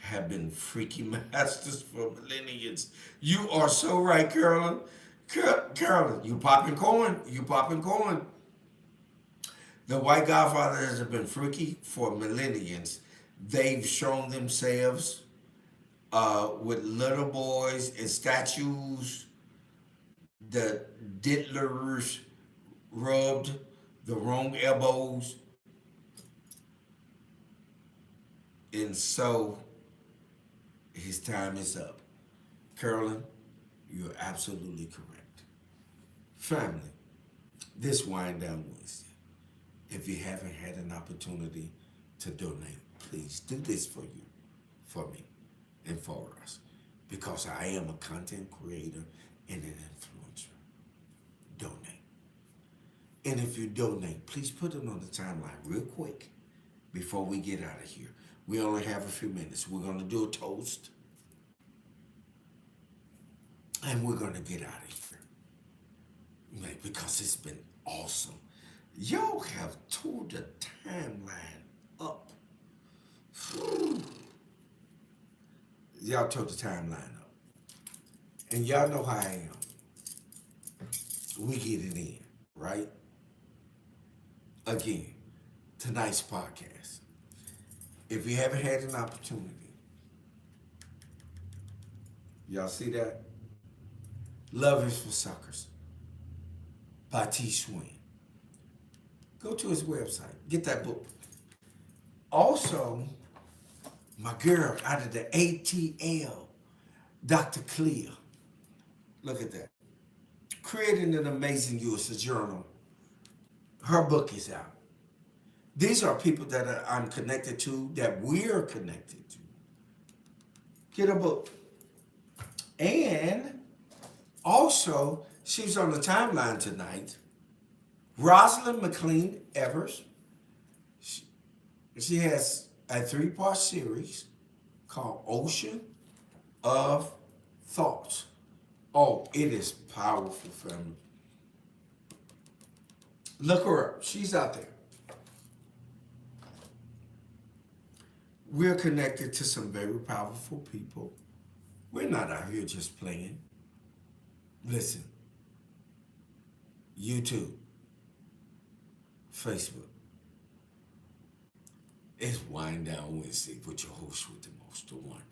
have been freaky masters for millennials. You are so right, Carolyn. Carolyn, you popping corn. You popping corn. The white godfathers have been freaky for millennials. They've shown themselves with little boys and statues. The diddlers rubbed the wrong elbows, and so his time is up. Carolyn, you're absolutely correct. Family, this Wind Down Wednesday. If you haven't had an opportunity to donate, please do this for me, and for us. Because I am a content creator and an influencer. Donate. And if you donate, please put it on the timeline real quick before we get out of here. We only have a few minutes. We're going to do a toast and we're going to get out of here. Like, because it's been awesome. Y'all have tore the timeline up. Y'all tore the timeline up. And y'all know how I am. We get it in, right? Again, tonight's podcast. If you haven't had an opportunity, y'all see that? Love is for Suckers by T. Swin. Go to his website. Get that book. Also, my girl out of the ATL, Dr. Clea. Look at that. Creating an Amazing You as a journal. Her book is out. These are people that I'm connected to, that we're connected to. Get a book. And also, she's on the timeline tonight. Rosalind McLean Evers. She has a 3-part series called Ocean of Thoughts. Oh, it is powerful, family. Look her up. She's out there. We're connected to some very powerful people. We're not out here just playing. Listen. YouTube. Facebook. It's Wind Down Wednesday with your host with the most, the one,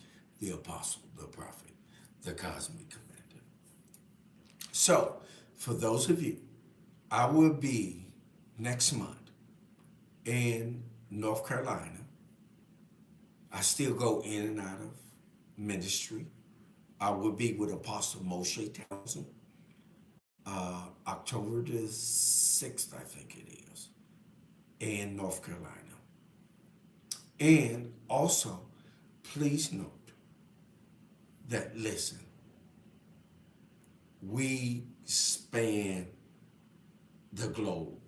the apostle, the prophet, the cosmic commander. So, for those of you, I will be next month in North Carolina. I still go in and out of ministry. I will be with Apostle Moshe Townsend, October the 6th, I think it is, in North Carolina. And also, please note that, listen, we span the globe.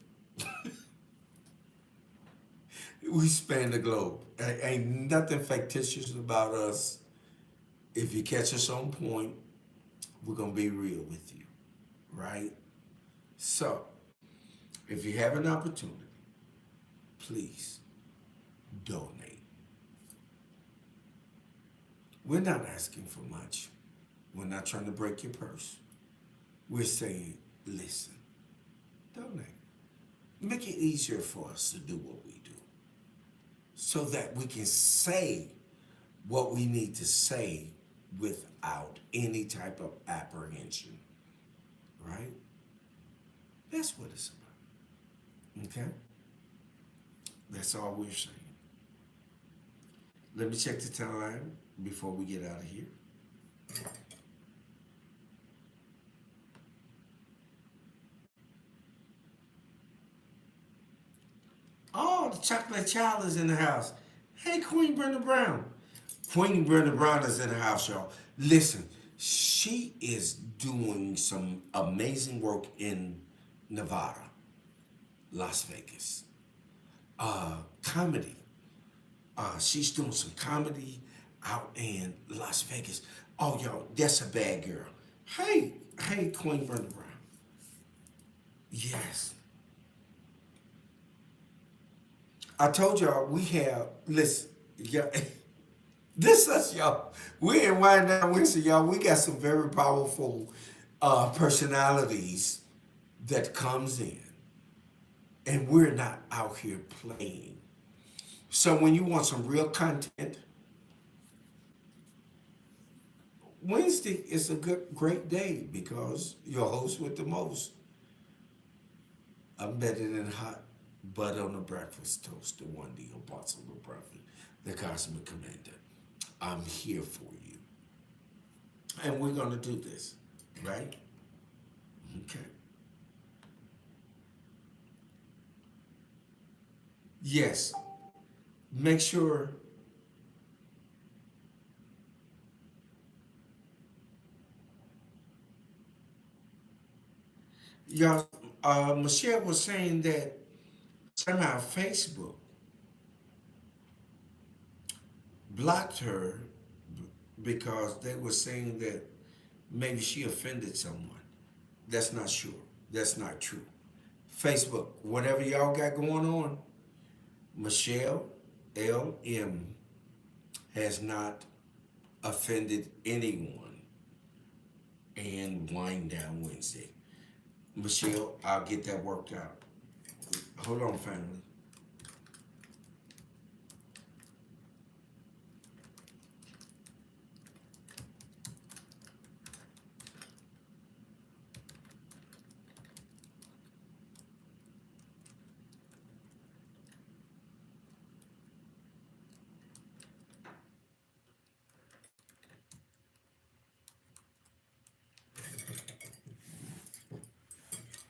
We span the globe. Ain't nothing fictitious about us. If you catch us on point, we're going to be real with you, right? So, if you have an opportunity, please donate. We're not asking for much. We're not trying to break your purse. We're saying, listen, donate. Make it easier for us to do what we do so that we can say what we need to say without any type of apprehension, right? That's what it's about, okay? That's all we're saying. Let me check the timeline before we get out of here. Oh, the chocolate child is in the house. Hey, Queen Brenda Brown. Queen Brenda Brown is in the house, y'all. Listen, she is doing some amazing work in Nevada, Las Vegas. Comedy. She's doing some comedy out in Las Vegas. Oh, yo, that's a bad girl. Hey, Queen Brenda Brown. Yes. I told y'all we have, listen, yeah, this us, y'all. We in Wind Down Wednesday, y'all. We got some very powerful personalities that comes in. And we're not out here playing. So when you want some real content, Wednesday is a great day because your host with the most. I'm better than hot butter on a breakfast toast, the one, the apostle, the prophet, the cosmic commander. I'm here for you. And we're going to do this, right? Okay. Yes. Make sure y'all, Michelle was saying that somehow Facebook blocked her because they were saying that maybe she offended someone. That's not sure. That's not true. Facebook, whatever y'all got going on, Michelle LM has not offended anyone and Wind Down Wednesday. Michelle, I'll get that worked out. Hold on, family.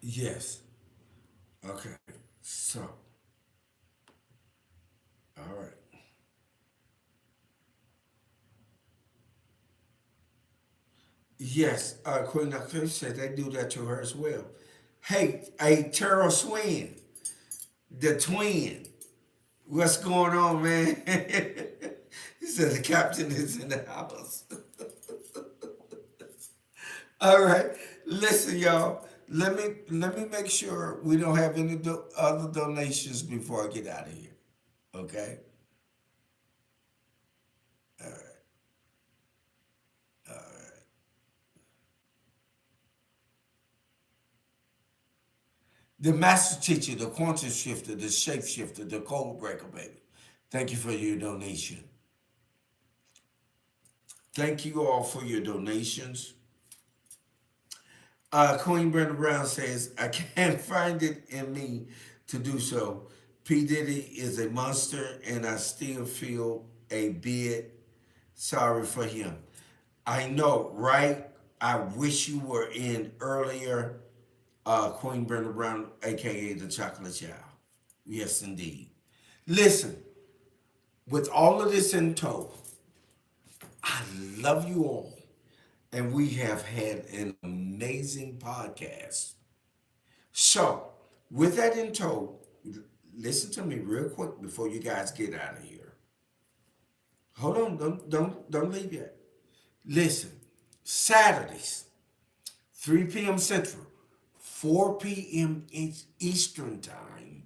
Yes. Okay. So, all right. Yes, Queen Lakeisha said they do that to her as well. Hey, Terrell Swin, the twin. What's going on, man? He said the captain is in the house. All right, listen, y'all. Let me make sure we don't have any other donations before I get out of here. Okay. All right. All right. The master teacher, the quantum shifter, the shapeshifter, the code breaker, baby. Thank you for your donation. Thank you all for your donations. Queen Brenda Brown says, I can't find it in me to do so. P. Diddy is a monster, and I still feel a bit sorry for him. I know, right? I wish you were in earlier, Queen Brenda Brown, aka the Chocolate Child. Yes, indeed. Listen, with all of this in tow, I love you all. And we have had an amazing podcast. So, with that in tow, listen to me real quick before you guys get out of here. Hold on, don't leave yet. Listen, Saturdays, 3 p.m. Central, 4 p.m. Eastern Time,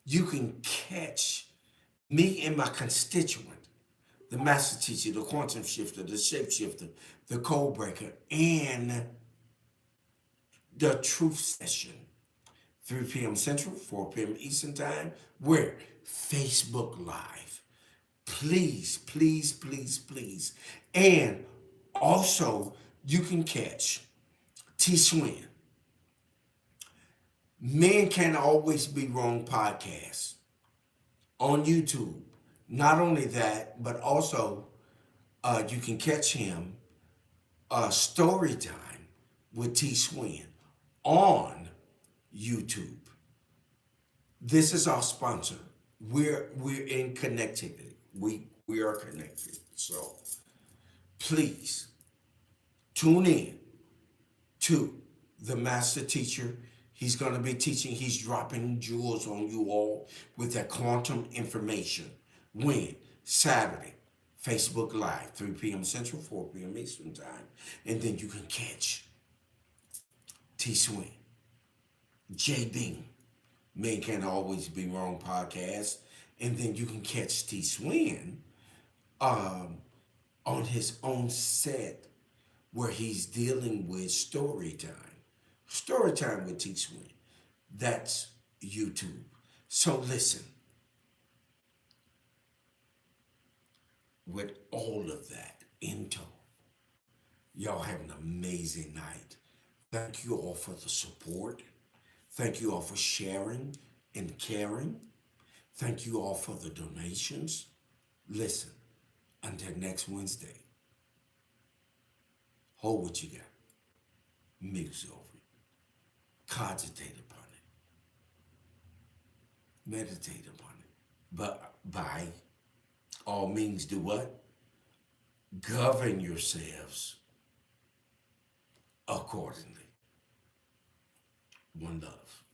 you can catch me and my constituent, the master teacher, the quantum shifter, the shapeshifter, the code breaker, and the truth session. 3 p.m. Central, 4 p.m. Eastern Time. Where? Facebook Live. Please, please, please, please. And also, you can catch T Swin. Men Can Always Be Wrong podcast on YouTube. Not only that, but also you can catch him Story Time with T Swin on YouTube. This is our sponsor. We're in connectivity. We are connected. So please tune in to the master teacher. He's going to be teaching. He's dropping jewels on you all with that quantum information. When? Saturday, Facebook Live, 3 p.m. Central, 4 p.m. Eastern Time. And then you can catch T Swing, J Beam, Men Can't Always Be Wrong podcast. And then you can catch T Swin on his own set where he's dealing with story time. Story time with T Swin. That's YouTube. So listen, with all of that in tow, y'all have an amazing night. Thank you all for the support. Thank you all for sharing and caring. Thank you all for the donations. Listen, until next Wednesday, hold what you got. Mix over it. Cogitate upon it. Meditate upon it. But by all means, do what? Govern yourselves accordingly. One love.